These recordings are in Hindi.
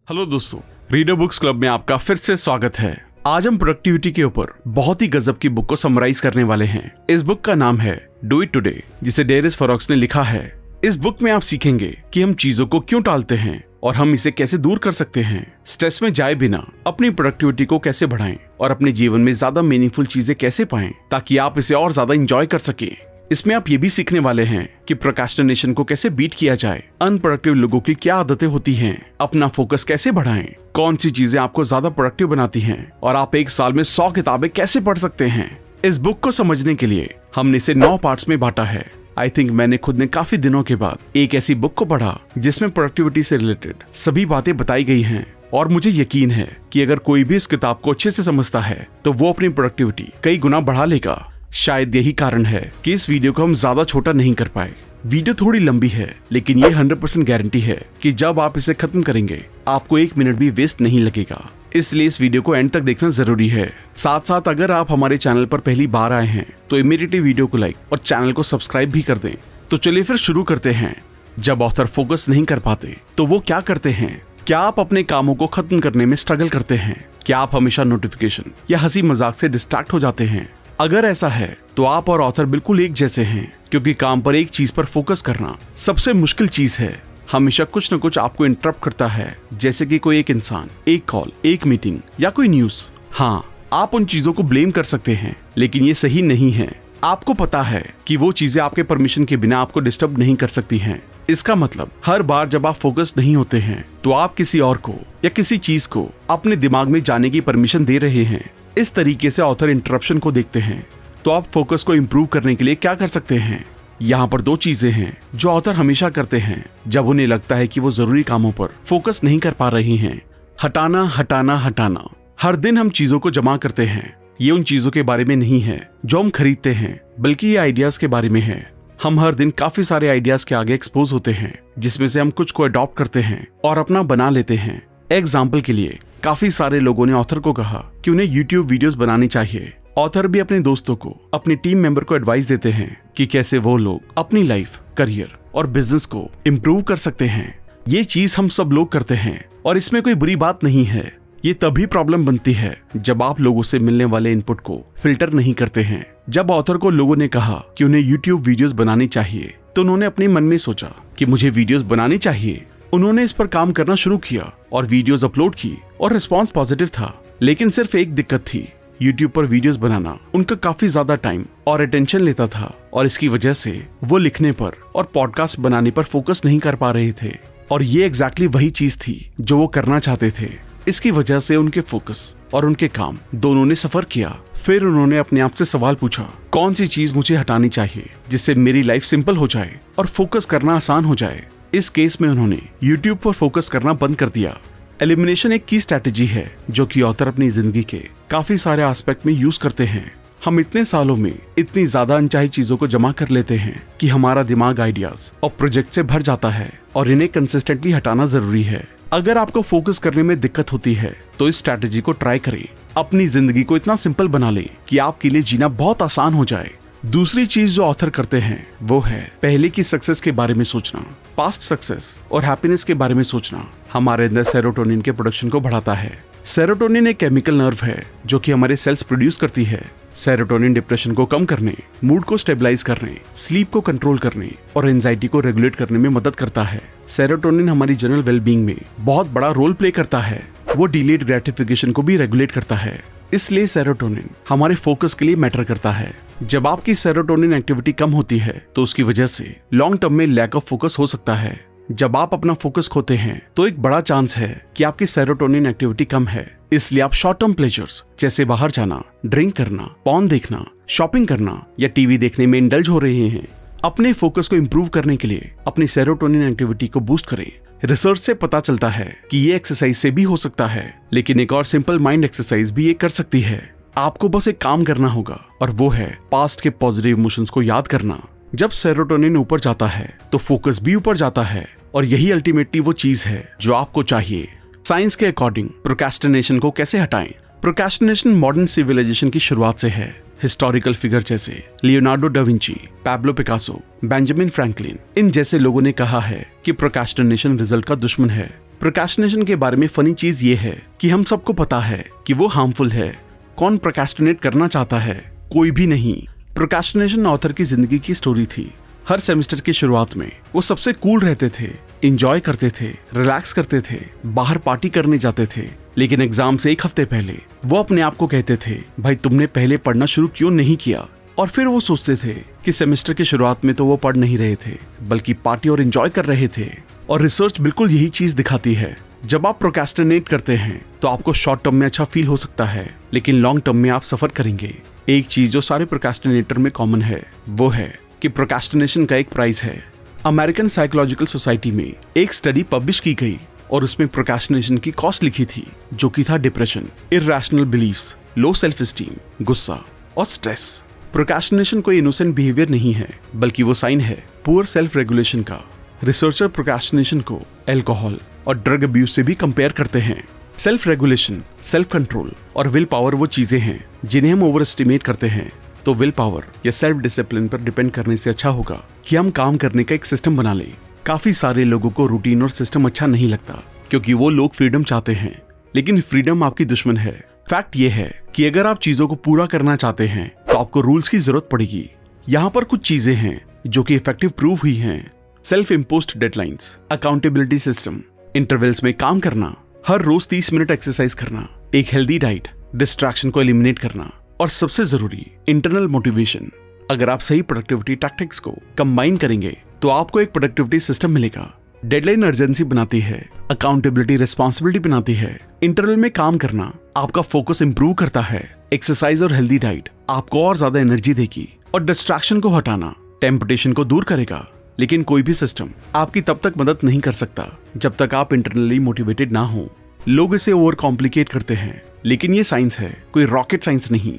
हेलो दोस्तों, रीडर बुक्स क्लब में आपका फिर से स्वागत है। आज हम प्रोडक्टिविटी के ऊपर बहुत ही गजब की बुक को समराइज करने वाले हैं। इस बुक का नाम है डू इट टुडे, जिसे डेरिस फॉरेक्स ने लिखा है। इस बुक में आप सीखेंगे कि हम चीजों को क्यों टालते हैं और हम इसे कैसे दूर कर सकते हैं। स्ट्रेस में जाए बिना अपनी प्रोडक्टिविटी को कैसे बढ़ाएं और अपने जीवन में ज्यादा मीनिंगफुल चीजें कैसे पाएं ताकि आप इसे और ज्यादा एंजॉय कर सके। इसमें आप ये भी सीखने वाले हैं कि प्रोक्रेस्टिनेशन को कैसे बीट किया जाए, अनप्रोडक्टिव लोगों की क्या आदतें होती हैं, अपना फोकस कैसे बढ़ाएं, कौन सी चीजें आपको ज्यादा प्रोडक्टिव बनाती हैं और आप एक साल में 100 किताबें कैसे पढ़ सकते हैं। इस बुक को समझने के लिए हमने इसे 9 पार्ट्स में बांटा है। आई थिंक मैंने खुद ने काफी दिनों के बाद एक ऐसी बुक को पढ़ा जिसमें प्रोडक्टिविटी से रिलेटेड सभी बातें बताई गई हैं और मुझे यकीन है कि अगर कोई भी इस किताब को अच्छे से समझता है तो वो अपनी प्रोडक्टिविटी कई गुना बढ़ा लेगा। शायद यही कारण है कि इस वीडियो को हम ज्यादा छोटा नहीं कर पाए। वीडियो थोड़ी लंबी है, लेकिन ये 100% गारंटी है कि जब आप इसे खत्म करेंगे आपको 1 मिनट भी वेस्ट नहीं लगेगा। इसलिए इस वीडियो को एंड तक देखना जरूरी है। साथ साथ अगर आप हमारे चैनल पर पहली बार आए हैं तो इमीडिएटली वीडियो को लाइक और चैनल को सब्सक्राइब भी कर दें। तो चलिए फिर शुरू करते हैं। जब ऑथर फोकस नहीं कर पाते तो वो क्या करते हैं? क्या आप अपने कामों को खत्म करने में स्ट्रगल करते हैं? क्या आप हमेशा नोटिफिकेशन या हंसी मजाक से डिस्ट्रैक्ट हो जाते हैं? अगर ऐसा है तो आप और ऑथर बिल्कुल एक जैसे हैं, क्योंकि काम पर एक चीज पर फोकस करना सबसे मुश्किल चीज है। हमेशा कुछ न कुछ आपको इंटरप्ट करता है, जैसे कि कोई एक इंसान, एक कॉल, एक मीटिंग या कोई न्यूज। हाँ, आप उन चीजों को ब्लेम कर सकते हैं, लेकिन ये सही नहीं है। आपको पता है कि वो चीजें आपके परमिशन के बिना आपको डिस्टर्ब नहीं कर सकती हैं। इसका मतलब हर बार जब आप फोकस नहीं होते हैं तो आप किसी और को या किसी चीज को अपने दिमाग में जाने की परमिशन दे रहे हैं। इस तरीके से ऑथर इंटरप्शन को देखते हैं। तो आप फोकस को इंप्रूव करने के लिए क्या कर सकते हैं? यहाँ पर 2 चीजें हैं जो ऑथर हमेशा करते हैं जब उन्हें लगता है कि वो जरूरी कामों पर फोकस नहीं कर पा रही हैं। हटाना, हटाना, हटाना। हर दिन हम चीजों को जमा करते हैं। ये उन चीजों के बारे में नहीं है जो हम खरीदते हैं, बल्कि ये आइडियाज के बारे में है। हम हर दिन काफी सारे आइडियाज के आगे एक्सपोज होते हैं, जिसमें से हम कुछ को अडॉप्ट करते हैं और अपना बना लेते हैं। एग्जाम्पल के लिए काफी सारे लोगों ने ऑथर को कहा कि उन्हें YouTube वीडियोस बनानी चाहिए। ऑथर भी अपने दोस्तों को, अपनी टीम मेंबर को एडवाइस देते हैं कि कैसे वो लोग अपनी लाइफ, करियर और बिजनेस को इम्प्रूव कर सकते हैं। ये चीज हम सब लोग करते हैं और इसमें कोई बुरी बात नहीं है। ये तभी प्रॉब्लम बनती है जब आप लोगों से मिलने वाले इनपुट को फिल्टर नहीं करते हैं। जब ऑथर को लोगों ने कहा कि उन्हें YouTube वीडियोस बनानी चाहिए तो उन्होंने अपने मन में सोचा कि मुझे वीडियोस बनानी चाहिए। उन्होंने इस पर काम करना शुरू किया और वीडियोस अपलोड की और रिस्पांस पॉजिटिव था। लेकिन सिर्फ एक दिक्कत थी, YouTube पर वीडियोस बनाना उनका काफी ज्यादा टाइम और अटेंशन लेता था और इसकी वजह से वो लिखने पर और पॉडकास्ट बनाने पर फोकस नहीं कर पा रहे थे। और ये एग्जैक्टली वही चीज थी जो वो करना चाहते थे। इसकी वजह से उनके फोकस और उनके काम दोनों ने सफर किया। फिर उन्होंने अपने आप से सवाल पूछा, कौन सी चीज मुझे हटानी चाहिए जिससे मेरी लाइफ सिंपल हो जाए और फोकस करना आसान हो जाए। इस केस में उन्होंने YouTube पर फोकस करना बंद कर दिया। एलिमिनेशन एक की स्ट्रैटेजी है जो कि ऑथर अपनी जिंदगी के काफी सारे एस्पेक्ट में यूज करते हैं। हम इतने सालों में इतनी ज्यादा अनचाही चीजों को जमा कर लेते हैं कि हमारा दिमाग आइडियाज और प्रोजेक्ट से भर जाता है और इन्हें कंसिस्टेंटली हटाना जरूरी है। अगर आपको फोकस करने में दिक्कत होती है तो इस स्ट्रैटेजी को ट्राई करें। अपनी जिंदगी को इतना सिंपल बना लें कि आपके लिए जीना बहुत आसान हो जाए। दूसरी चीज जो ऑथर करते हैं वो है पहले की सक्सेस के बारे में सोचना। पास्ट सक्सेस और हैप्पीनेस के बारे में सोचना हमारे अंदर सेरोटोनिन के प्रोडक्शन को बढ़ाता है। सेरोटोनिन एक केमिकल नर्व है जो कि हमारे सेल्स प्रोड्यूस करती है। सेरोटोनिन डिप्रेशन को कम करने, मूड को स्टेबलाइज करने, स्लीप को कंट्रोल करने और एंजाइटी को रेगुलेट करने में मदद करता है। सेरोटोनिन हमारी जनरल वेलबींग में बहुत बड़ा रोल प्ले करता है। वो डिलेड ग्रेटिफिकेशन को भी रेगुलेट करता है। इसलिए सेरोटोनिन हमारे फोकस के लिए मैटर करता है। जब आपकी सेरोटोनिन एक्टिविटी कम होती है तो उसकी वजह से लॉन्ग टर्म में लैक ऑफ फोकस हो सकता है। जब आप अपना फोकस खोते हैं तो एक बड़ा चांस है कि आपकी सेरोटोनिन एक्टिविटी कम है। इसलिए आप शॉर्ट टर्म प्लेजर्स जैसे बाहर जाना, ड्रिंक करना, पॉर्न देखना, शॉपिंग करना या टीवी देखने में इंडल्ज हो रहे हैं। अपने फोकस को इंप्रूव करने के लिए अपनी सेरोटोनिन एक्टिविटी को बूस्ट करें। रिसर्च से पता चलता है कि ये एक्सरसाइज से भी हो सकता है, लेकिन एक और सिंपल माइंड एक्सरसाइज भी ये कर सकती है। आपको बस एक काम करना होगा और वो है पास्ट के पॉजिटिव इमोशंस को याद करना। जब सेरोटोनिन ऊपर जाता है तो फोकस भी ऊपर जाता है और यही अल्टीमेटली वो चीज है जो आपको चाहिए। साइंस के अकॉर्डिंग प्रोक्रेस्टिनेशन को कैसे हटाएं? प्रोक्रेस्टिनेशन मॉडर्न सिविलाइजेशन की शुरुआत से है। हिस्टोरिकल फिगर जैसे Leonardo da Vinci, Pablo Picasso, Benjamin Franklin, इन जैसे लोगों ने कहा है कि प्रोक्रेस्टिनेशन रिजल्ट का दुश्मन है। प्रोक्रेस्टिनेशन के बारे में फनी चीज ये है कि हम सबको पता है कि वो हार्मफुल है। कौन प्रोक्रेस्टिनेट करना चाहता है? कोई भी नहीं। प्रोक्रेस्टिनेशन ऑथर की जिंदगी की स्टोरी थी। हर सेमेस्टर की शुरुआत में वो सबसे कूल रहते थे, एंजॉय करते थे, रिलैक्स करते थे, बाहर पार्टी करने जाते थे। लेकिन एग्जाम से 1 हफ्ते पहले वो अपने आप को कहते थे, भाई तुमने पहले पढ़ना शुरू क्यों नहीं किया? और फिर वो सोचते थे कि सेमेस्टर की शुरुआत में तो वो पढ़ नहीं रहे थे, बल्कि पार्टी और एंजॉय कर रहे थे। और रिसर्च बिल्कुल यही चीज दिखाती है। जब आप प्रोक्रेस्टिनेट करते हैं तो आपको शॉर्ट टर्म में अच्छा फील हो सकता है, लेकिन लॉन्ग टर्म में आप सफर करेंगे। एक चीज जो सारे प्रोक्रेस्टिनेटर में कॉमन है वो है कि प्रोक्रेस्टिनेशन का एक प्राइस है। अमेरिकन साइकोलॉजिकल सोसाइटी में एक स्टडी पब्लिश की गई और उसमें प्रोक्रेस्टिनेशन की कॉस्ट लिखी थी, जो कि था depression, irrational beliefs, low self esteem, गुस्सा और स्ट्रेस। प्रोक्रेस्टिनेशन कोई इनोसेंट बिहेवियर नहीं है, बल्कि वो साइन है पुअर सेल्फ रेगुलेशन का। रिसर्चर प्रोक्रेस्टिनेशन को अल्कोहल और ड्रग अब्यूज से भी कंपेयर करते हैं। सेल्फ रेगुलेशन, सेल्फ कंट्रोल और विल पावर वो चीजें हैं जिन्हें हम ओवर एस्टिमेट करते हैं। तो विल पावर या सेल्फ डिसिप्लिन पर डिपेंड करने से अच्छा होगा कि हम काम करने का एक सिस्टम बना लें। काफी सारे लोगों को रूटीन और सिस्टम अच्छा नहीं लगता, क्योंकि वो लोग फ्रीडम चाहते हैं, लेकिन फ्रीडम आपकी दुश्मन है। फैक्ट ये है कि अगर आप चीजों को पूरा करना चाहते हैं तो आपको रूल्स की जरूरत पड़ेगी। यहाँ पर कुछ चीजें हैं जो कि इफेक्टिव प्रूव हुई हैं। Self imposed deadlines, accountability system, intervals में काम करना, हर रोज 30 मिनट एक्सरसाइज करना, एक हेल्दी डाइट, डिस्ट्रैक्शन को एलिमिनेट करना और सबसे जरूरी इंटरनल मोटिवेशन। अगर आप सही प्रोडक्टिविटी टैक्टिक्स को कंबाइन करेंगे तो आपको एक प्रोडक्टिविटी सिस्टम मिलेगा। डेडलाइन अर्जेंसी बनाती है, अकाउंटेबिलिटी रिस्पॉन्सिबिलिटी बनाती है, इंटरनल में काम करना आपका फोकस इंप्रूव करता है, एक्सरसाइज और हेल्दी डाइट आपको और ज्यादा एनर्जी देगी, और डिस्ट्रैक्शन को हटाना टेम्पटेशन को दूर करेगा। लेकिन कोई भी सिस्टम आपकी तब तक मदद नहीं कर सकता जब तक आप इंटरनली मोटिवेटेड ना हो। लोग इसे ओवर कॉम्प्लिकेट करते हैं, लेकिन ये साइंस है, कोई रॉकेट साइंस नहीं।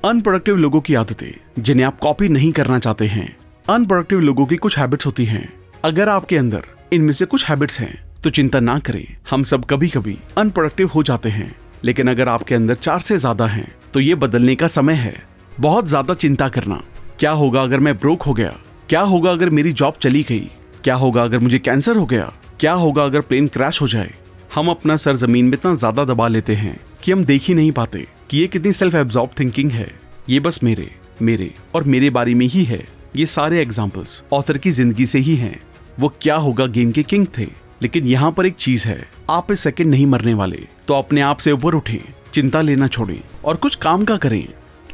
अनप्रोडक्टिव लोगों की आदतें जिन्हें आप कॉपी नहीं करना चाहते हैं। अनप्रोडक्टिव लोगों की कुछ हैबिट्स होती हैं। अगर आपके अंदर इनमें से कुछ हैबिट्स हैं तो चिंता ना करें, हम सब कभी कभी अनप्रोडक्टिव हो जाते हैं। लेकिन अगर आपके अंदर 4 से ज्यादा हैं तो ये बदलने का समय है। बहुत ज्यादा चिंता करना, क्या होगा अगर मैं ब्रोक हो गया, क्या होगा अगर मेरी जॉब चली गई, क्या होगा अगर मुझे कैंसर हो गया, क्या होगा अगर प्लेन क्रैश हो जाए। हम अपना सर जमीन में इतना ज्यादा दबा लेते हैं कि हम देख ही नहीं पाते कि ये कितनी सेल्फ एब्जॉर्ब थिंकिंग है। ये बस मेरे और मेरे बारे में ही है। ये सारे एग्जाम्पल्स ऑथर की जिंदगी से ही हैं। वो क्या होगा गेम के किंग थे। लेकिन यहाँ पर एक चीज है, आप इस सेकंड नहीं मरने वाले, तो अपने आप से ऊपर उठें, चिंता लेना छोड़ें और कुछ काम का करें।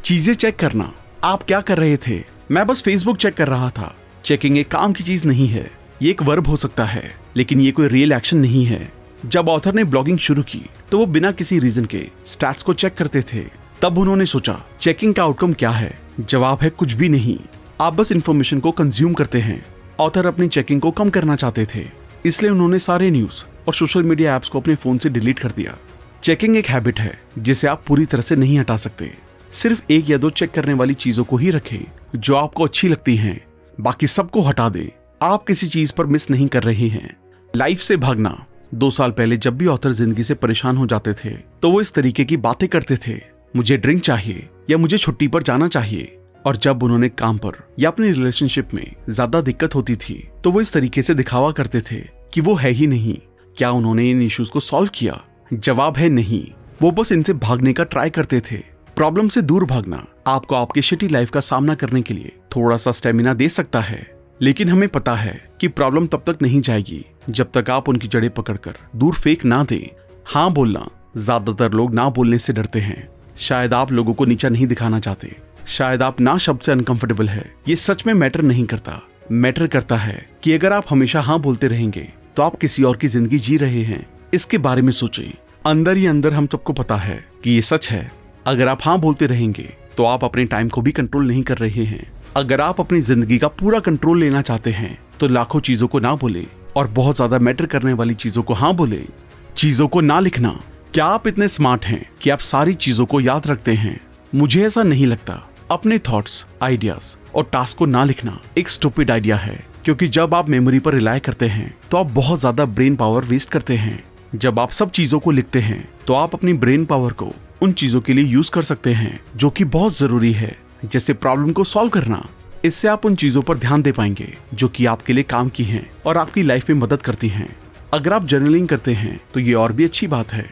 चीजें चेक करना, आप क्या कर रहे थे? मैं बस फेसबुक चेक कर रहा था। चेकिंग एक काम की चीज नहीं है, ये एक वर्ब हो सकता है, लेकिन ये कोई रियल एक्शन नहीं है। जब ऑथर ने ब्लॉगिंग शुरू की तो वो बिना किसी रीजन के स्टैट्स को चेक करते थे। तब उन्होंने सोचा, चेकिंग का आउटकम क्या है? जवाब है कुछ भी नहीं। आप बस इंफॉर्मेशन को कंज्यूम करते हैं। ऑथर अपनी चेकिंग को कम करना चाहते थे, इसलिए उन्होंने सारे न्यूज और सोशल मीडिया ऐप्स को अपने फोन से डिलीट कर दिया। चेकिंग एक हैबिट है जिसे आप पूरी तरह से नहीं हटा सकते। सिर्फ 1 या 2 चेक करने वाली चीजों को ही रखें जो आपको अच्छी लगती हैं, बाकी सबको हटा दें। आप किसी चीज पर मिस नहीं कर रहे हैं। लाइफ से भागना। 2 साल पहले जब भी ऑथर जिंदगी से परेशान हो जाते थे तो वो इस तरीके की बातें करते थे, मुझे ड्रिंक चाहिए या मुझे छुट्टी पर जाना चाहिए। और जब उन्होंने काम पर या अपनी रिलेशनशिप में ज्यादा दिक्कत होती थी तो वो इस तरीके से दिखावा करते थे कि वो है ही नहीं। क्या उन्होंने इन इश्यूज को सॉल्व किया? जवाब है नहीं। वो बस इनसे भागने का ट्राई करते थे। प्रॉब्लम से दूर भागना आपको आपकी शिटी लाइफ का सामना करने के लिए थोड़ा सा स्टेमिना दे सकता है, लेकिन हमें पता है कि प्रॉब्लम तब तक नहीं जाएगी जब तक आप उनकी जड़ें पकड़कर दूर फेंक ना दें। हाँ बोलना, ज्यादातर लोग ना बोलने से डरते हैं। शायद आप लोगों को नीचा नहीं दिखाना चाहते, शायद आप ना शब्द से अनकंफर्टेबल है। ये सच में मैटर नहीं करता। मैटर करता है कि अगर आप हमेशा हाँ बोलते रहेंगे तो आप किसी और की जिंदगी जी रहे हैं। इसके बारे में सोचें। अंदर ही अंदर हम सबको पता है कि ये सच है। अगर आप हाँ बोलते रहेंगे तो आप अपने टाइम को भी कंट्रोल नहीं कर रहे हैं। अगर आप अपनी जिंदगी का पूरा कंट्रोल लेना चाहते हैं तो लाखों चीजों को ना बोले और बहुत ज्यादा मैटर करने वाली चीजों को हाँ बोले। चीजों को ना लिखना। क्या आप इतने स्मार्ट हैं कि आप सारी चीजों को याद रखते हैं? मुझे ऐसा नहीं लगता। अपने थॉट्स, आइडियाज और टास्क को ना लिखना एक स्टूपिड आइडिया है, क्योंकि जब आप मेमोरी पर रिलाय करते हैं तो आप बहुत ज्यादा ब्रेन पावर वेस्ट करते हैं। जब आप सब चीजों को लिखते हैं तो आप अपनी ब्रेन पावर को उन चीजों के लिए यूज कर सकते हैं जो कि बहुत जरूरी है, जैसे प्रॉब्लम को सॉल्व करना। इससे आप उन चीजों पर ध्यान दे पाएंगे जो कि आपके लिए काम की हैं और आपकी लाइफ में मदद करती हैं। अगर आप जर्नलिंग करते हैं तो ये और भी अच्छी बात है।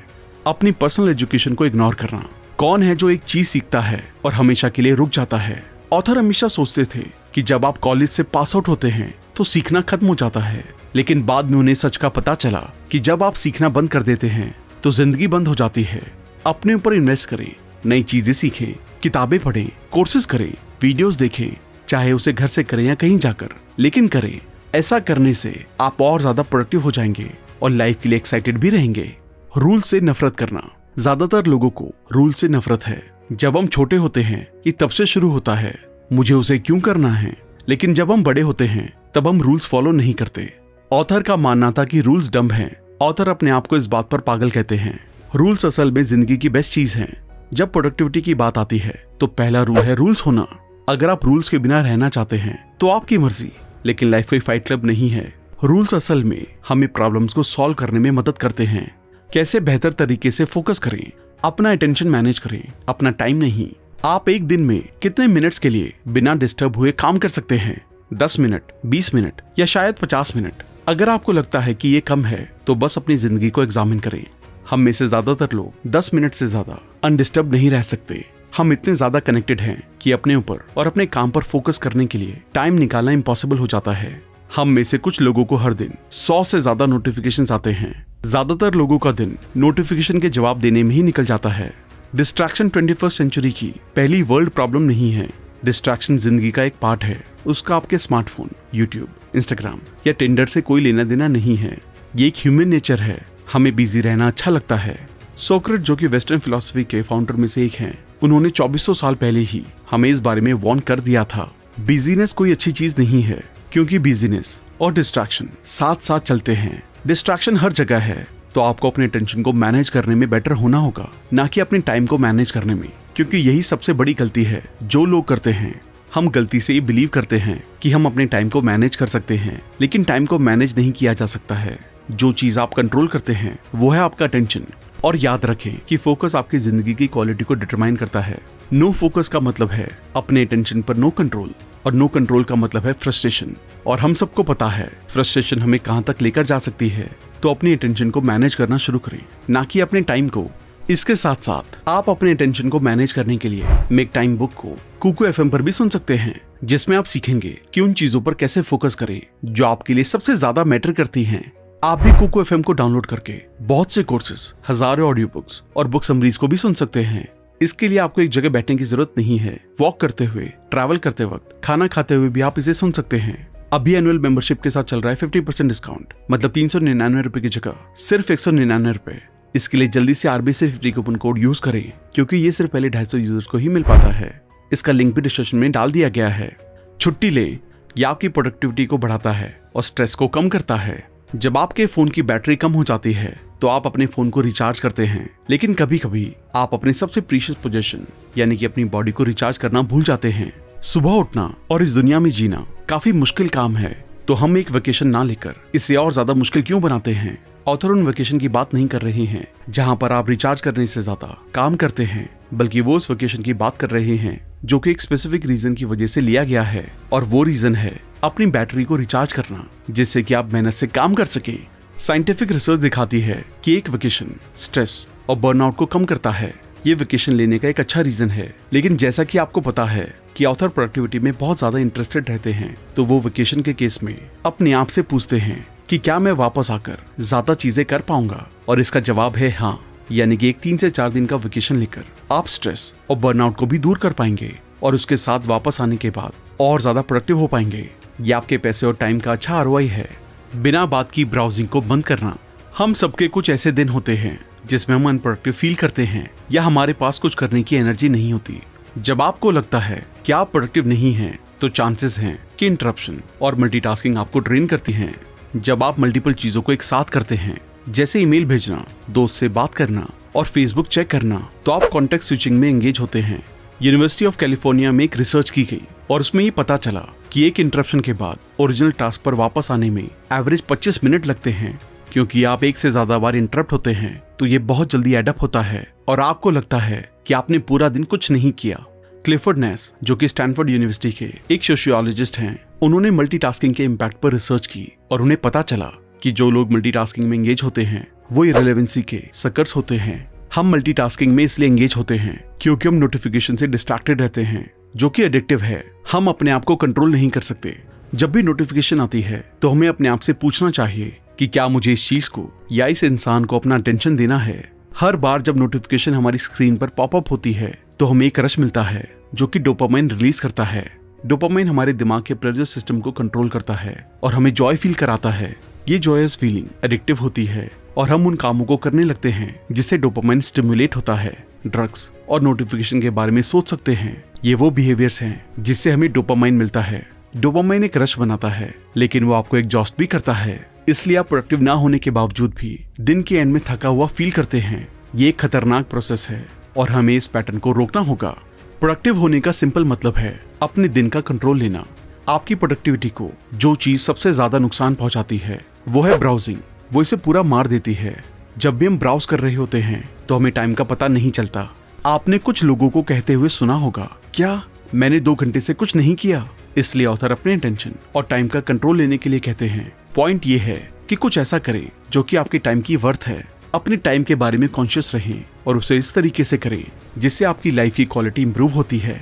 अपनी पर्सनल एजुकेशन को इग्नोर करना। कौन है जो एक चीज सीखता है और हमेशा के लिए रुक जाता है? ऑथर हमेशा सोचते थे कि जब आप कॉलेज से पास आउट होते हैं तो सीखना खत्म हो जाता है, लेकिन बाद में उन्हें सच का पता चला कि जब आप सीखना बंद कर देते हैं तो जिंदगी बंद हो जाती है। अपने ऊपर इन्वेस्ट करें, नई चीजें सीखें, किताबें पढ़ें, कोर्सेज करें, वीडियोस देखें, चाहे उसे घर से करें या कहीं जाकर, लेकिन करें। ऐसा करने से आप और ज्यादा प्रोडक्टिव हो जाएंगे और लाइफ के लिए एक्साइटेड भी रहेंगे। रूल से नफरत करना। ज्यादातर लोगों को रूल से नफरत है। जब हम छोटे होते हैं ये तब से शुरू होता है, मुझे उसे क्यों करना है, लेकिन जब हम बड़े होते हैं तब हम रूल्स फॉलो नहीं करते। ऑथर का मानना था कि रूल्स डम्ब हैं। ऑथर अपने आप को इस बात पर पागल कहते हैं। रूल्स असल में जिंदगी की बेस्ट चीज है। जब प्रोडक्टिविटी की बात आती है तो पहला रूल है रूल्स होना। अगर आप रूल्स के बिना रहना चाहते हैं तो आपकी मर्जी, लेकिन लाइफ कोई फाइट क्लब नहीं है। रूल्स असल में हमें प्रॉब्लम्स को सॉल्व करने में मदद करते हैं। कैसे बेहतर तरीके से फोकस करें, अपना अटेंशन मैनेज करें, अपना टाइम नहीं। आप एक दिन में कितने मिनट्स के लिए बिना डिस्टर्ब हुए काम कर सकते हैं? 10 मिनट, 20 मिनट या शायद 50 मिनट। अगर आपको लगता है कि ये कम है तो बस अपनी जिंदगी को एग्जामिन करें। हम में से ज्यादातर लोग 10 मिनट से ज्यादा अनडिस्टर्ब नहीं रह सकते। हम इतने ज्यादा कनेक्टेड हैं कि अपने ऊपर और अपने काम पर फोकस करने के लिए टाइम निकालना इम्पॉसिबल हो जाता है। हम में से कुछ लोगों को हर दिन 100 से ज्यादा नोटिफिकेशंस आते हैं। ज्यादातर लोगों का दिन नोटिफिकेशन के जवाब देने में ही निकल जाता है। डिस्ट्रैक्शन 21st सेंचुरी की पहली वर्ल्ड प्रॉब्लम नहीं है। डिस्ट्रैक्शन जिंदगी का एक पार्ट है। उसका आपके स्मार्टफोन, यूट्यूब, इंस्टाग्राम या टिंडर से कोई लेना देना नहीं है। ये एक ह्यूमन नेचर है। हमें बिजी रहना अच्छा लगता है। सोक्रेट, जो कि वेस्टर्न फिलॉसफी के फाउंडर में से एक हैं, उन्होंने 2400 साल पहले ही हमें इस बारे में वार्न कर दिया था। बिजीनेस कोई अच्छी चीज नहीं है, क्योंकि बिजीनेस और डिस्ट्रैक्शन साथ साथ चलते हैं। डिस्ट्रैक्शन हर जगह है, तो आपको अपने टेंशन को मैनेज करने में बेटर होना होगा, ना कि अपने टाइम को मैनेज करने में, क्योंकि यही सबसे बड़ी गलती है जो लोग करते हैं। हम गलती से ये बिलीव करते हैं कि हम अपने टाइम को मैनेज कर सकते हैं, लेकिन टाइम को मैनेज नहीं किया जा सकता है। जो चीज आप कंट्रोल करते हैं वो है आपका टेंशन। और याद रखें कि फोकस आपकी जिंदगी की क्वालिटी को डिटरमाइन करता है। नो फोकस का मतलब है अपने टेंशन पर नो कंट्रोल, और नो कंट्रोल का मतलब है फ्रस्ट्रेशन। और हम सबको पता है फ्रस्ट्रेशन हमें कहां तक लेकर जा सकती है। तो अपनी अटेंशन को मैनेज करना शुरू करें, ना कि अपने टाइम को। इसके साथ साथ आप अपने अटेंशन को मैनेज करने के लिए मेक टाइम बुक को कुकू FM पर भी सुन सकते हैं, जिसमें आप सीखेंगे कि उन चीजों पर कैसे फोकस करें जो आपके लिए सबसे ज्यादा मैटर करती हैं। आप भी कुकू FM को डाउनलोड करके बहुत से कोर्सेज, हजारों ऑडियो बुक्स और बुक समरीज को भी सुन सकते हैं। इसके लिए आपको एक जगह बैठने की जरूरत नहीं है। वॉक करते हुए, ट्रैवल करते वक्त, खाना खाते हुए भी आप इसे सुन सकते हैं। अभी एनुअल मेंबरशिप के साथ चल रहा है 50% डिस्काउंट, मतलब 399 रुपए की जगह सिर्फ 199 रुपए। इसके लिए जल्दी से RBC50 कूपन कोड यूज करें, क्योंकि ये सिर्फ पहले 250 यूजर्स को ही मिल पाता है। इसका लिंक भी डिस्क्रिप्शन में डाल दिया गया है। छुट्टी ले, यह आपकी प्रोडक्टिविटी को बढ़ाता है और स्ट्रेस को कम करता है। जब आपके फोन की बैटरी कम हो जाती है तो आप अपने फोन को रिचार्ज करते हैं, लेकिन कभी कभी आप अपने सबसे प्रीशियस पोजेशन यानी कि अपनी बॉडी को रिचार्ज करना भूल जाते हैं। सुबह उठना और इस दुनिया में जीना काफी मुश्किल काम है, तो हम एक वेकेशन ना लेकर इसे और ज्यादा मुश्किल क्यों बनाते हैं? ऑथर उन वेकेशन की बात नहीं कर रहे हैं जहां पर आप रिचार्ज करने से ज्यादा काम करते हैं, बल्कि वो उस वेकेशन की बात कर रहे हैं जो कि एक स्पेसिफिक रीजन की वजह से लिया गया है। और वो रीजन है अपनी बैटरी को रिचार्ज करना, जिससे कि आप मेहनत से काम कर सके। साइंटिफिक रिसर्च दिखाती है कि एक वेकेशन स्ट्रेस और बर्नआउट को कम करता है। ये वेकेशन लेने का एक अच्छा रीजन है, लेकिन जैसा कि आपको पता है कि ऑथर प्रोडक्टिविटी में बहुत ज्यादा इंटरेस्टेड रहते हैं, तो वो वेकेशन के केस में अपने आप से पूछते हैं कि क्या मैं वापस आकर ज्यादा चीजें कर पाऊंगा? और इसका जवाब है हाँ। यानी कि एक 3 से 4 दिन का वेकेशन लेकर आप स्ट्रेस और बर्नआउट को भी दूर कर पाएंगे, और उसके साथ वापस आने के बाद और ज्यादा प्रोडक्टिव हो पाएंगे। ये आपके पैसे और टाइम का अच्छा ROI है। बिना बात की ब्राउजिंग को बंद करना। हम सबके कुछ ऐसे दिन होते हैं जिसमें हम अनप्रोडक्टिव फील करते हैं, या हमारे पास कुछ करने की एनर्जी नहीं होती। जब आपको लगता है कि आप प्रोडक्टिव नहीं हैं, तो चांसेस हैं कि इंटरप्शन और मल्टीटास्किंग आपको ड्रेन करती हैं। जब आप मल्टीपल चीजों को एक साथ करते हैं, जैसे ईमेल भेजना, दोस्त से बात करना और फेसबुक चेक करना, तो आप कॉन्टेक्स्ट स्विचिंग में एंगेज होते हैं। यूनिवर्सिटी ऑफ कैलिफोर्निया में एक रिसर्च की गई और उसमें ये पता चला कि एक इंटरप्शन के बाद ओरिजिनल टास्क पर वापस आने में एवरेज 25 मिनट लगते हैं। क्योंकि आप एक से ज्यादा बार इंटरप्ट होते हैं, तो ये बहुत जल्दी एडअप होता है और आपको लगता है कि आपने पूरा दिन कुछ नहीं किया। क्लिफर्ड नेस, जो कि स्टैनफोर्ड यूनिवर्सिटी के एक सोशियोलॉजिस्ट हैं, उन्होंने मल्टीटास्किंग के इम्पैक्ट पर रिसर्च की और उन्हें पता चला कि जो लोग मल्टीटास्किंग में एंगेज होते हैं वो इररिलेवेंसी के सकर्स होते हैं। हम मल्टीटास्किंग में इसलिए एंगेज होते हैं क्योंकि हम नोटिफिकेशन से डिस्ट्रैक्टेड रहते हैं, जो कि एडिक्टिव है। हम अपने आप को कंट्रोल नहीं कर सकते। जब भी नोटिफिकेशन आती है तो हमें अपने आप से पूछना चाहिए कि क्या मुझे इस चीज को या इस इंसान को अपना अटेंशन देना है। हर बार जब नोटिफिकेशन हमारी स्क्रीन पर पॉपअप होती है तो हमें एक रश मिलता है जो कि डोपामाइन रिलीज करता है। डोपामाइन हमारे दिमाग के प्लेजर सिस्टम को कंट्रोल करता है और हमें जॉय फील कराता है। ये जॉयस फीलिंग एडिक्टिव होती है और हम उन कामों को करने लगते हैं जिससे डोपामाइन स्टिमुलेट होता है। ड्रग्स और नोटिफिकेशन के बारे में सोच सकते हैं, ये वो बिहेवियर्स हैं जिससे हमें डोपामाइन मिलता है। डोपामाइन एक रश बनाता है लेकिन वो आपको एग्जॉस्ट भी करता है, इसलिए आप प्रोडक्टिव ना होने के बावजूद भी दिन के एंड में थका हुआ फील करते हैं। ये एक खतरनाक प्रोसेस है और हमें इस पैटर्न को रोकना होगा। प्रोडक्टिव होने का सिंपल मतलब है अपने दिन का कंट्रोल लेना। आपकी प्रोडक्टिविटी को जो चीज सबसे ज्यादा नुकसान पहुंचाती है वो है ब्राउजिंग। वो इसे पूरा मार देती है। जब भी हम ब्राउज कर रहे होते हैं तो हमें टाइम का पता नहीं चलता। आपने कुछ लोगों को कहते हुए सुना होगा, क्या मैंने 2 घंटे से कुछ नहीं किया। इसलिए ऑथर अपने अटेंशन और टाइम का कंट्रोल लेने के लिए कहते हैं, पॉइंट ये है कि कुछ ऐसा करें जो कि आपके टाइम की वर्थ है। अपने टाइम के बारे में कॉन्शियस रहें और उसे इस तरीके से करें जिससे आपकी लाइफ की क्वालिटी इंप्रूव होती है।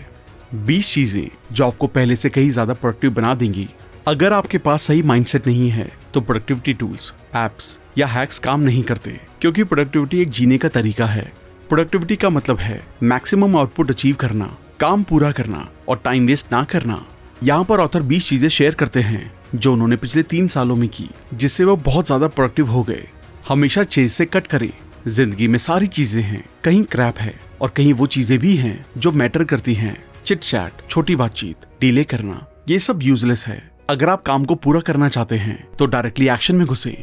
20 चीजें जो आपको पहले से कहीं ज्यादा प्रोडक्टिव बना देंगी। अगर आपके पास सही माइंडसेट नहीं है तो प्रोडक्टिविटी टूल्स, एप्स या हैक्स काम नहीं करते, क्योंकि प्रोडक्टिविटी एक जीने का तरीका है। प्रोडक्टिविटी का मतलब है मैक्सिमम आउटपुट अचीव करना, काम पूरा करना और टाइम वेस्ट ना करना। यहाँ पर ऑथर 20 चीजें शेयर करते हैं जो उन्होंने पिछले 3 सालों में की, जिससे वो बहुत ज्यादा प्रोडक्टिव हो गए। हमेशा चेज से कट करें। जिंदगी में सारी चीजें हैं, कहीं क्रैप है और कहीं वो चीजें भी हैं जो मैटर करती हैं। चिट चैट, छोटी बातचीत, डिले करना, ये सब यूजलेस है। अगर आप काम को पूरा करना चाहते हैं तो डायरेक्टली एक्शन में घुसें।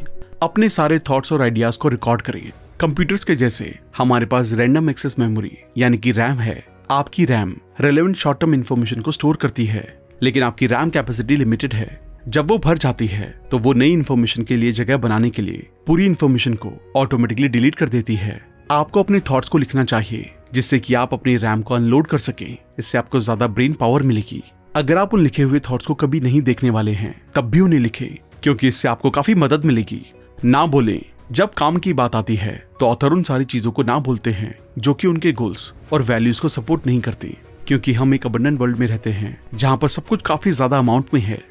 अपने सारे थॉट्स और आइडियाज को रिकॉर्ड करें। कंप्यूटर्स के जैसे हमारे पास रैंडम एक्सेस मेमोरी यानी कि रैम है। आपकी RAM relevant short term information को स्टोर करती है, लेकिन आपकी रैम कैपेसिटी लिमिटेड है। जब वो भर जाती है तो वो नई इन्फॉर्मेशन के लिए जगह बनाने के लिए पूरी इन्फॉर्मेशन को ऑटोमेटिकली डिलीट कर देती है। आपको अपने थॉट्स को लिखना चाहिए जिससे कि आप अपनी रैम को अनलोड कर सकें। इससे आपको ज्यादा ब्रेन पावर मिलेगी। अगर आप उन लिखे हुए थॉट्स को कभी नहीं देखने वाले हैं तब भी उन्हें लिखें, क्योंकि इससे आपको काफी मदद मिलेगी। ना बोलें। जब काम की बात आती है तो ऑथर उन सारी चीजों को ना बोलते हैं जो कि उनके गोल्स और वैल्यूज को सपोर्ट नहीं करती, क्योंकि हम एक अबंडेंट वर्ल्ड में रहते हैं जहाँ पर सब कुछ काफी ज्यादा अमाउंट में है।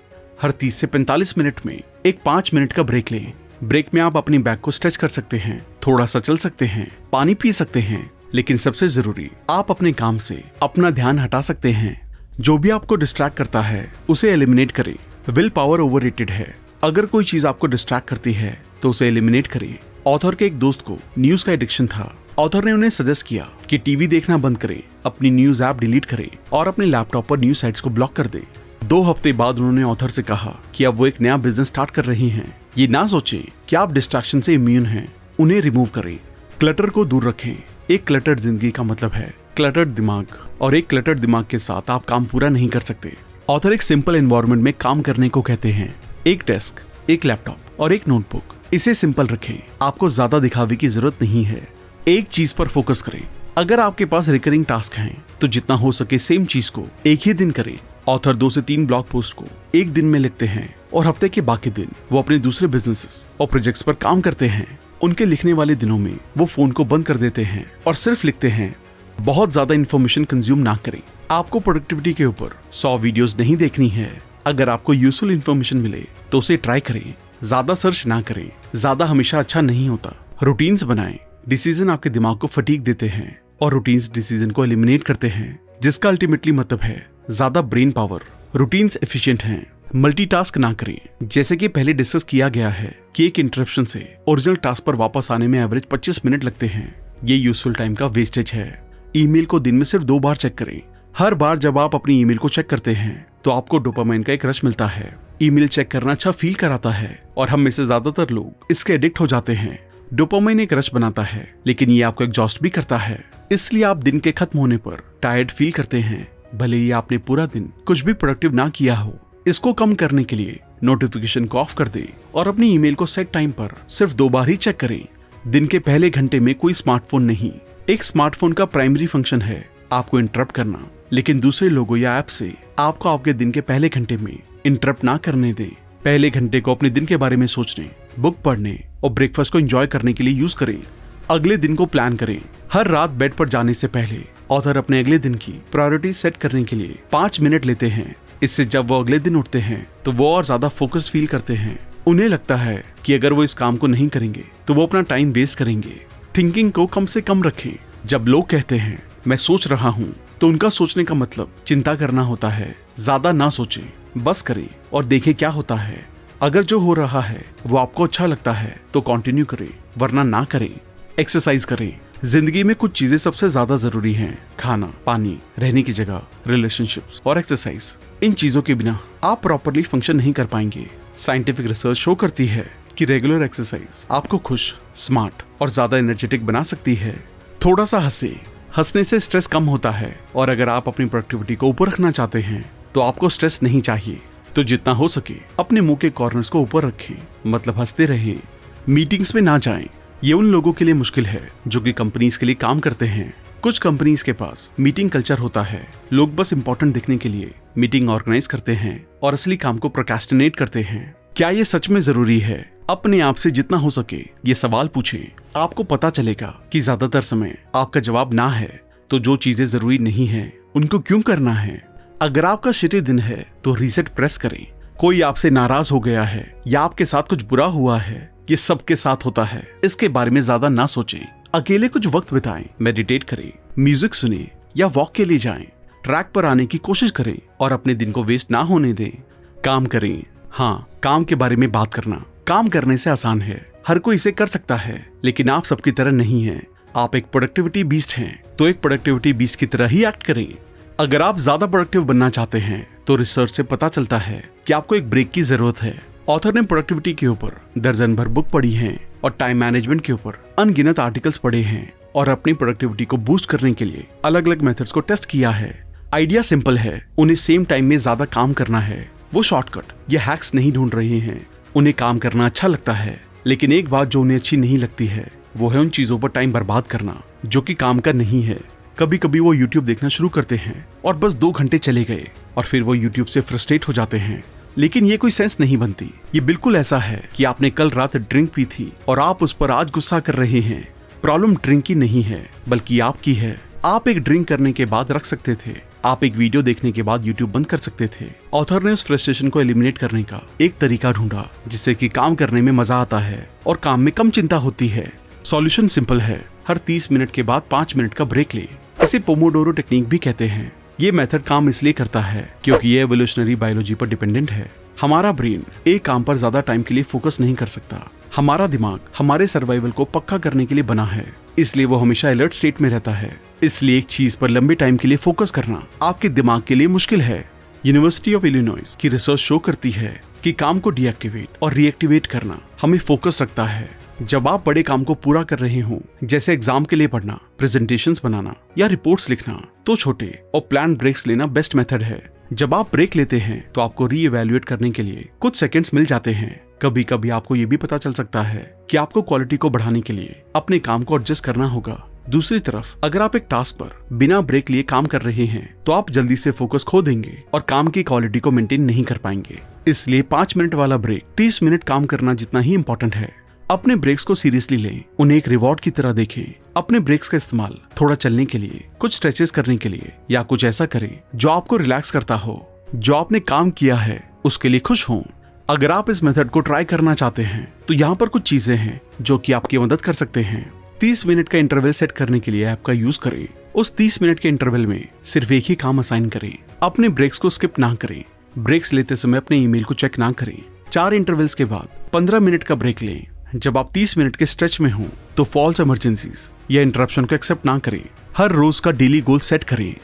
हर 30 से 45 मिनट में एक 5 मिनट का ब्रेक लें। ब्रेक में आप अपनी बैक को स्ट्रेच कर सकते हैं, थोड़ा सा चल सकते हैं, पानी पी सकते हैं, लेकिन सबसे जरूरी आप अपने काम से अपना ध्यान हटा सकते हैं। जो भी आपको डिस्ट्रैक्ट करता है उसे एलिमिनेट करें। विल पावर ओवररेटेड है। अगर कोई चीज आपको डिस्ट्रैक्ट करती है तो उसे एलिमिनेट करें। ऑथर के एक दोस्त को न्यूज का एडिक्शन था। ऑथर ने उन्हें सजेस्ट किया कि टीवी देखना बंद करें, अपनी न्यूज ऐप डिलीट करें और अपने लैपटॉप पर न्यूज साइट्स को ब्लॉक कर दें। 2 हफ्ते बाद उन्होंने ऑथर से कहा कि अब वो एक नया बिजनेस स्टार्ट कर रही हैं। ये ना सोचें कि आप डिस्ट्रैक्शन से इम्यून हैं, उन्हें रिमूव करें। क्लटर को दूर रखें। एक क्लटर्ड जिंदगी का मतलब है क्लटर्ड दिमाग, और एक क्लटर्ड दिमाग के साथ आप काम पूरा नहीं कर सकते। ऑथर एक सिंपल एनवायरनमेंट में काम करने को कहते हैं। एक डेस्क, एक लैपटॉप और एक नोटबुक। इसे सिंपल रखें। आपको ज्यादा दिखावे की जरूरत नहीं है। एक चीज पर फोकस करें। अगर आपके पास रिकरिंग टास्क हैं तो जितना हो सके सेम चीज को एक ही दिन करें। ऑथर 2 से 3 ब्लॉग पोस्ट को एक दिन में लिखते हैं और हफ्ते के बाकी दिन वो अपने दूसरे बिजनेसेस और प्रोजेक्ट्स पर काम करते हैं। उनके लिखने वाले दिनों में वो फोन को बंद कर देते हैं और सिर्फ लिखते हैं। बहुत ज्यादा इन्फॉर्मेशन कंज्यूम ना करें। आपको प्रोडक्टिविटी के ऊपर 100 वीडियोस नहीं देखनी है। अगर आपको यूजफुल इन्फॉर्मेशन मिले तो उसे ट्राई करें। ज्यादा सर्च ना करें। ज्यादा हमेशा अच्छा नहीं होता। रूटीन्स बनाएं। डिसीजन आपके दिमाग को फटीग देते हैं और रूटीन्स डिसीजन को एलिमिनेट करते हैं, जिसका अल्टीमेटली मतलब है ज्यादा ब्रेन पावर। रूटीन्स एफिशिएंट हैं। मल्टीटास्क ना करें। जैसे कि पहले डिस्कस किया गया है कि एक इंटरप्शन से ओरिजिनल टास्क पर वापस आने में एवरेज 25 मिनट लगते हैं। ये यूजफुल टाइम का वेस्टेज है। ईमेल को दिन में सिर्फ 2 बार चेक करें। हर बार जब आप अपनी ईमेल को चेक करते हैं तो आपको डोपामाइन का एक रश मिलता है। ईमेल चेक करना अच्छा फील कराता है और हम में से ज्यादातर लोग इसके एडिक्ट हो जाते हैं। डोपामाइन एक रश बनाता है, लेकिन ये आपको एग्जॉस्ट भी करता है। इसलिए आप दिन के खत्म होने पर टायर्ड फील करते हैं, भले ही आपने पूरा दिन कुछ भी प्रोडक्टिव ना किया हो। इसको कम करने के लिए नोटिफिकेशन को ऑफ कर दें और अपनी ईमेल को सेट टाइम पर सिर्फ 2 बार ही चेक करें। दिन के पहले घंटे में कोई स्मार्टफोन नहीं। एक स्मार्टफोन का प्राइमरी फंक्शन है आपको इंटरप्ट करना, लेकिन दूसरे लोगों या ऐप से आपको आपके दिन के पहले घंटे में इंटरप्ट ना करने दें। पहले घंटे को अपने दिन के बारे में सोचने, बुक पढ़ने और ब्रेकफास्ट को एंजॉय करने के लिए यूज करें। अगले दिन को प्लान करें। हर रात बेड पर जाने से पहले ऑथर अपने अगले दिन की प्रायोरिटी सेट करने के लिए 5 मिनट लेते हैं। इससे जब वो अगले दिन उठते हैं तो वो और ज्यादा फोकस फील करते हैं। उन्हें लगता है कि अगर वो इस काम को नहीं करेंगे तो वो अपना टाइम वेस्ट करेंगे। थिंकिंग को कम से कम रखें। जब लोग कहते हैं मैं सोच रहा हूँ तो उनका सोचने का मतलब चिंता करना होता है। ज्यादा ना सोचें, बस करें और देखें क्या होता है। अगर जो हो रहा है वो आपको अच्छा लगता है तो कंटिन्यू करें, वरना ना करें। एक्सरसाइज करें। जिंदगी में कुछ चीजें सबसे ज्यादा जरूरी हैं, खाना, पानी, रहने की जगह, रिलेशनशिप्स और एक्सरसाइज। इन चीजों के बिना आप प्रॉपरली फंक्शन नहीं कर पाएंगे। साइंटिफिक रिसर्च शो करती है कि रेगुलर एक्सरसाइज आपको खुश, स्मार्ट और ज्यादा एनर्जेटिक बना सकती है। थोड़ा सा हंसने से स्ट्रेस कम होता है। और अगर आप अपनी प्रोडक्टिविटी को ऊपर रखना चाहते हैं तो आपको स्ट्रेस नहीं चाहिए, तो जितना हो सके अपने मुंह के कॉर्नर्स को ऊपर रखें, मतलब हंसते रहें। मीटिंग्स में ना जाएं। ये उन लोगों के लिए मुश्किल है जो कि कंपनीज के लिए काम करते हैं। कुछ कंपनीज के पास मीटिंग कल्चर होता है। लोग बस इंपॉर्टेंट दिखने के लिए मीटिंग ऑर्गेनाइज करते हैं और असली काम को प्रोक्रेस्टिनेट करते हैं। क्या ये सच में जरूरी है? अपने आप से जितना हो सके ये सवाल पूछें। आपको पता चलेगा कि ज्यादातर समय आपका जवाब ना है। तो जो चीजें जरूरी नहीं है उनको क्यों करना है? अगर आपका शिटी दिन है तो रीसेट प्रेस करें। कोई आपसे नाराज हो गया है या आपके साथ कुछ बुरा हुआ है, ये सबके साथ होता है। इसके बारे में ज्यादा ना सोचें। अकेले कुछ वक्त बिताएं, मेडिटेट करें, म्यूजिक सुने या वॉक के लिए जाएं। ट्रैक पर आने की कोशिश करें और अपने दिन को वेस्ट ना होने दें। काम करें। हाँ, काम के बारे में बात करना काम करने से आसान है। हर कोई इसे कर सकता है, लेकिन आप सबकी तरह नहीं हैं। आप एक प्रोडक्टिविटी बीस्ट हैं, तो एक प्रोडक्टिविटी बीस्ट की तरह ही एक्ट करें। अगर आप ज्यादा प्रोडक्टिव बनना चाहते हैं तो रिसर्च से पता चलता है कि आपको एक ब्रेक की जरूरत है। ऑथर ने प्रोडक्टिविटी के ऊपर दर्जन भर बुक पढ़ी हैं और टाइम मैनेजमेंट के ऊपर अनगिनत आर्टिकल्स पढ़े हैं और अपनी प्रोडक्टिविटी को बूस्ट करने के लिए अलग अलग मेथड्स को टेस्ट किया है। आइडिया सिंपल है, उन्हें सेम टाइम में ज्यादा काम करना है। वो शॉर्टकट या हैक्स नहीं ढूंढ रहे हैं। उन्हें काम करना अच्छा लगता है, लेकिन एक बात जो उन्हें अच्छी नहीं लगती है वो है उन चीजों पर टाइम बर्बाद करना जो कि काम का नहीं है। कभी कभी वो YouTube देखना शुरू करते हैं और बस 2 घंटे चले गए और फिर वो YouTube से फ्रस्ट्रेट हो जाते हैं। लेकिन ये कोई सेंस नहीं बनती। ये बिल्कुल ऐसा है कि आपने कल रात ड्रिंक पी थी और आप उस पर आज गुस्सा कर रहे हैं। प्रॉब्लम ड्रिंक की नहीं है, बल्कि आपकी है। आप एक ड्रिंक करने के बाद रख सकते थे। आप एक वीडियो देखने के बाद YouTube बंद कर सकते थे। ऑथर ने उस फ्रस्ट्रेशन को एलिमिनेट करने का एक तरीका ढूंढा जिससे कि काम करने में मजा आता है और काम में कम चिंता होती है। सॉल्यूशन सिंपल है, हर 30 मिनट के बाद 5 मिनट का ब्रेक ले। इसे पोमोडोरो टेक्निक भी कहते हैं। ये मेथड काम इसलिए करता है क्योंकि ये एवोल्यूशनरी बायोलॉजी पर डिपेंडेंट है। हमारा ब्रेन एक काम पर ज्यादा टाइम के लिए फोकस नहीं कर सकता। हमारा दिमाग हमारे सर्वाइवल को पक्का करने के लिए बना है, इसलिए वो हमेशा अलर्ट स्टेट में रहता है। इसलिए एक चीज पर लंबे टाइम के लिए फोकस करना आपके दिमाग के लिए मुश्किल है। यूनिवर्सिटी ऑफ इलिनॉइस की रिसर्च शो करती है कि काम को डीएक्टिवेट और रीएक्टिवेट करना हमें फोकस रखता है। जब आप बड़े काम को पूरा कर रहे हो, जैसे एग्जाम के लिए पढ़ना, प्रेजेंटेशंस बनाना या रिपोर्ट्स लिखना, तो छोटे और प्लान ब्रेक्स लेना बेस्ट मेथड है। जब आप ब्रेक लेते हैं तो आपको रीइवैल्यूएट करने के लिए कुछ सेकंड्स मिल जाते हैं। कभी कभी आपको ये भी पता चल सकता है कि आपको क्वालिटी को बढ़ाने के लिए अपने काम को एडजस्ट करना होगा। दूसरी तरफ अगर आप एक टास्क पर बिना ब्रेक लिए काम कर रहे हैं तो आप जल्दी से फोकस खो देंगे और काम की क्वालिटी को मेंटेन नहीं कर पाएंगे। इसलिए 5 मिनट वाला ब्रेक 30 मिनट काम करना जितना ही इम्पोर्टेंट है। अपने ब्रेक्स को सीरियसली लें, उन्हें एक रिवॉर्ड की तरह देखें। अपने ब्रेक्स का इस्तेमाल थोड़ा चलने के लिए, कुछ स्ट्रेचेस करने के लिए या कुछ ऐसा करें जो आपको रिलैक्स करता हो। जो आपने काम किया है उसके लिए खुश हों। अगर आप इस मेथड को ट्राई करना चाहते हैं तो यहाँ पर कुछ चीजें हैं जो कि आपकी मदद कर सकते हैं। 30 मिनट का इंटरवल सेट करने के लिए ऐप का यूज करें। उस 30 मिनट के इंटरवल में सिर्फ एक ही काम असाइन करें। अपने ब्रेक्स को स्किप ना करें। ब्रेक्स लेते समय अपने ईमेल को चेक ना करें। 4 इंटरवल्स के बाद 15 मिनट का ब्रेक लें। जब आप 30 मिनट के स्ट्रेच में हो तो फॉल्स इमरजेंसीज या इंटरप्शन को एक्सेप्ट ना करें। हर रोज का डेली गोल सेट करें।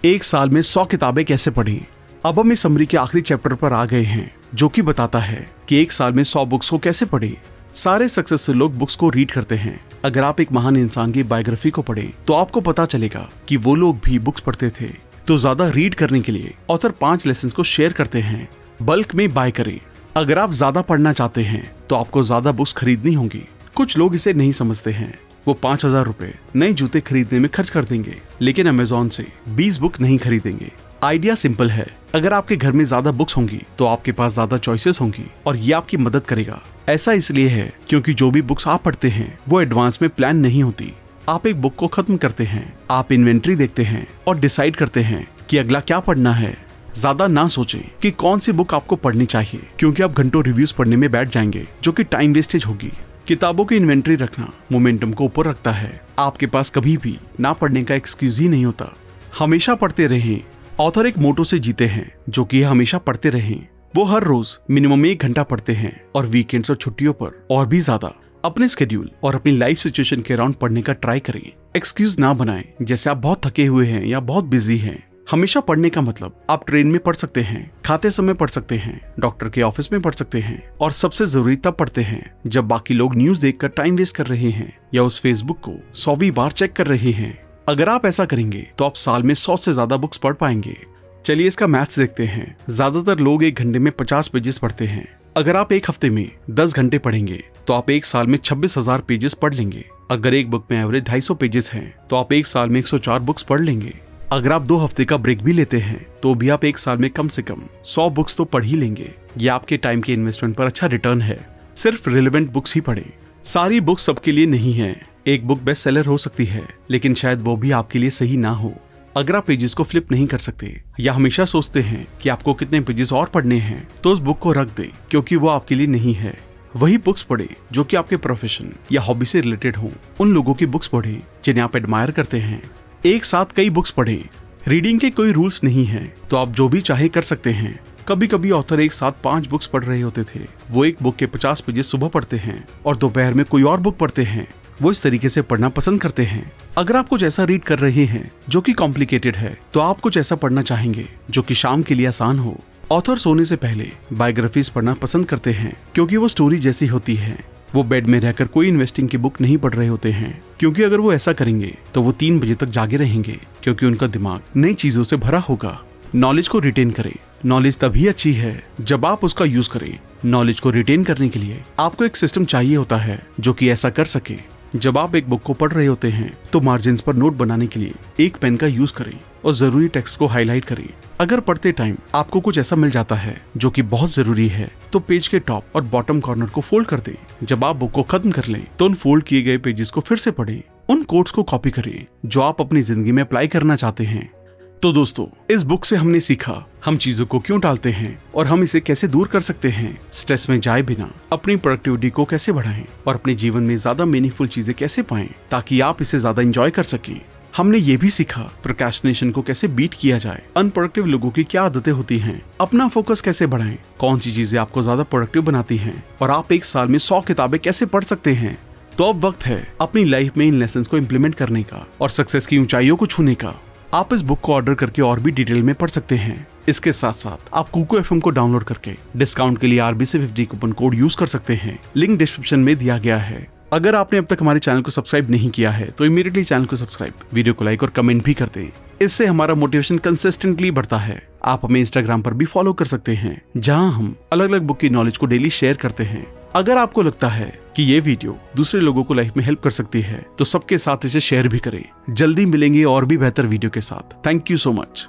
1 साल में 100 किताबें कैसे पढ़ें। अब हम इस समरी के आखिरी चैप्टर पर आ गए हैं जो कि बताता है कि 1 साल में 100 बुक्स को कैसे पढ़ें। सारे सक्सेसफुल लोग बुक्स को रीड करते हैं। अगर आप एक महान इंसान की बायोग्राफी को पढ़ें तो आपको पता चलेगा कि वो लोग भी बुक्स पढ़ते थे। तो ज्यादा रीड करने के लिए ऑथर 5 लेसन को शेयर करते हैं। बल्क में बाय करें। अगर आप ज्यादा पढ़ना चाहते हैं तो आपको ज्यादा बुक्स खरीदनी होंगी। कुछ लोग इसे नहीं समझते हैं। वो 5000 रुपए नए जूते खरीदने में खर्च कर देंगे, लेकिन अमेज़न से 20 बुक नहीं खरीदेंगे। आइडिया सिंपल है, अगर आपके घर में ज्यादा बुक्स होंगी तो आपके पास ज्यादा चॉइसेस होंगी और ये आपकी मदद करेगा। ऐसा इसलिए है क्योंकि जो भी बुक्स आप पढ़ते हैं वो एडवांस में प्लान नहीं होती। आप एक बुक को खत्म करते हैं, आप इन्वेंट्री देखते हैं और डिसाइड करते हैं कि अगला क्या पढ़ना है। ज्यादा ना सोचें कि कौन सी बुक आपको पढ़नी चाहिए, क्योंकि आप घंटों रिव्यूज पढ़ने में बैठ जाएंगे जो कि टाइम वेस्टेज होगी। किताबों की इन्वेंट्री रखना मोमेंटम को ऊपर रखता है। आपके पास कभी भी ना पढ़ने का एक्सक्यूज ही नहीं होता। हमेशा पढ़ते रहें। ऑथर एक मोटो से जीते हैं जो कि हमेशा पढ़ते रहें। वो हर रोज मिनिमम 1 घंटा पढ़ते हैं और वीकेंड्स और छुट्टियों पर और भी ज्यादा। अपने स्केड्यूल और अपनी लाइफ सिचुएशन के अराउंड पढ़ने का ट्राई करें। एक्सक्यूज ना बनाएं जैसे आप बहुत थके हुए हैं या बहुत बिजी हैं। हमेशा पढ़ने का मतलब आप ट्रेन में पढ़ सकते हैं, खाते समय पढ़ सकते हैं, डॉक्टर के ऑफिस में पढ़ सकते हैं और सबसे जरूरी तब पढ़ते हैं जब बाकी लोग न्यूज देखकर टाइम वेस्ट कर रहे हैं या उस फेसबुक को 100वीं बार चेक कर रहे हैं। अगर आप ऐसा करेंगे तो आप साल में 100 से ज्यादा बुक्स पढ़ पाएंगे। चलिए इसका मैथ्स देखते हैं। ज्यादातर लोग 1 घंटे में 50 पेजेस पढ़ते हैं। अगर आप एक हफ्ते में 10 घंटे पढ़ेंगे तो आप एक साल में 26,000 पेजेस पढ़ लेंगे। अगर एक बुक में एवरेज 250 पेजेस हैं तो आप एक साल में 104 बुक्स पढ़ लेंगे। अगर आप 2 हफ्ते का ब्रेक भी लेते हैं तो भी आप एक साल में कम से कम 100 बुक्स तो पढ़ ही लेंगे। ये आपके टाइम के इन्वेस्टमेंट पर अच्छा रिटर्न है। सिर्फ रिलेवेंट बुक्स ही पढ़ें। सारी बुक्स सबके लिए नहीं है। एक बुक बेस्ट सेलर हो सकती है लेकिन शायद वो भी आपके लिए सही ना हो। अगर आप पेजेस को फ्लिप नहीं कर सकते या हमेशा सोचते हैं कि आपको कितने पेजेस और पढ़ने हैं तो उस बुक को रख दें, क्योंकि वो आपके लिए नहीं है। वही बुक्स पढ़े जो कि आपके प्रोफेशन या हॉबी से रिलेटेड हो। उन लोगों की बुक्स पढ़े जिन्हें आप एडमायर करते हैं। एक साथ कई बुक्स पढ़े। रीडिंग के कोई रूल्स नहीं है तो आप जो भी चाहे कर सकते हैं। कभी कभी ऑथर एक साथ 5 बुक्स पढ़ रहे होते थे। वो एक बुक के 50 पेजेस सुबह पढ़ते हैं और दोपहर में कोई और बुक पढ़ते हैं। वो इस तरीके से पढ़ना पसंद करते हैं। अगर आप कुछ ऐसा रीड कर रहे हैं जो कि कॉम्प्लिकेटेड है तो आप कुछ ऐसा पढ़ना चाहेंगे जो कि शाम के लिए आसान हो। ऑथर सोने से पहले बायोग्राफीज पढ़ना पसंद करते हैं क्योंकि वो स्टोरी जैसी होती है। वो बेड में रहकर कोई इन्वेस्टिंग की बुक नहीं पढ़ रहे होते हैं, क्योंकि अगर वो ऐसा करेंगे तो वो 3 बजे तक जागे रहेंगे, क्योंकि उनका दिमाग नई चीजों से भरा होगा। नॉलेज को रिटेन करें। नॉलेज तभी अच्छी है जब आप उसका यूज करें। नॉलेज को रिटेन करने के लिए आपको एक सिस्टम चाहिए होता है जो कि ऐसा कर सके। जब आप एक बुक को पढ़ रहे होते हैं तो मार्जिन्स पर नोट बनाने के लिए एक पेन का यूज करें और जरूरी टेक्स्ट को हाईलाइट करें। अगर पढ़ते टाइम आपको कुछ ऐसा मिल जाता है जो कि बहुत जरूरी है तो पेज के टॉप और बॉटम कॉर्नर को फोल्ड कर दें। जब आप बुक को खत्म कर लें तो उन फोल्ड किए गए पेजेस को फिर से पढ़ें। उन कोट्स को कॉपी करें जो आप अपनी जिंदगी में अप्लाई करना चाहते हैं। तो दोस्तों, इस बुक से हमने सीखा हम चीजों को क्यों टालते हैं और हम इसे कैसे दूर कर सकते हैं। स्ट्रेस में जाए बिना अपनी प्रोडक्टिविटी को कैसे बढ़ाएं और अपने जीवन में ज्यादा मीनिंगफुल चीजें कैसे पाएं ताकि आप इसे ज्यादा एंजॉय कर सकें। हमने ये भी सीखा प्रोक्रेस्टिनेशन को कैसे बीट किया जाए, अनप्रोडक्टिव लोगों की क्या आदतें होती हैं, अपना फोकस कैसे बढ़ाएं, कौन सी चीजें आपको ज्यादा प्रोडक्टिव बनाती हैं और आप एक साल में 100 किताबें कैसे पढ़ सकते हैं। तो अब वक्त है अपनी लाइफ में इन लेसन्स को इम्प्लीमेंट करने का और सक्सेस की ऊंचाइयों को छूने का। आप इस बुक को ऑर्डर करके और भी डिटेल में पढ़ सकते हैं। इसके साथ साथ आप कुको FM को डाउनलोड करके डिस्काउंट के लिए RBC50 कूपन कोड यूज कर सकते हैं। लिंक डिस्क्रिप्शन में दिया गया है। अगर आपने अब तक हमारे चैनल को सब्सक्राइब नहीं किया है तो इमीडिएटली चैनल को सब्सक्राइब, वीडियो को लाइक और कमेंट भी कर दें। इससे हमारा मोटिवेशन कंसिस्टेंटली बढ़ता है। आप हमें इंस्टाग्राम पर भी फॉलो कर सकते हैं, जहां हम अलग अलग बुक की नॉलेज को डेली शेयर करते हैं। अगर आपको लगता है कि ये वीडियो दूसरे लोगों को लाइफ में हेल्प कर सकती है तो सबके साथ इसे शेयर भी करें। जल्दी मिलेंगे और भी बेहतर वीडियो के साथ। Thank you so much.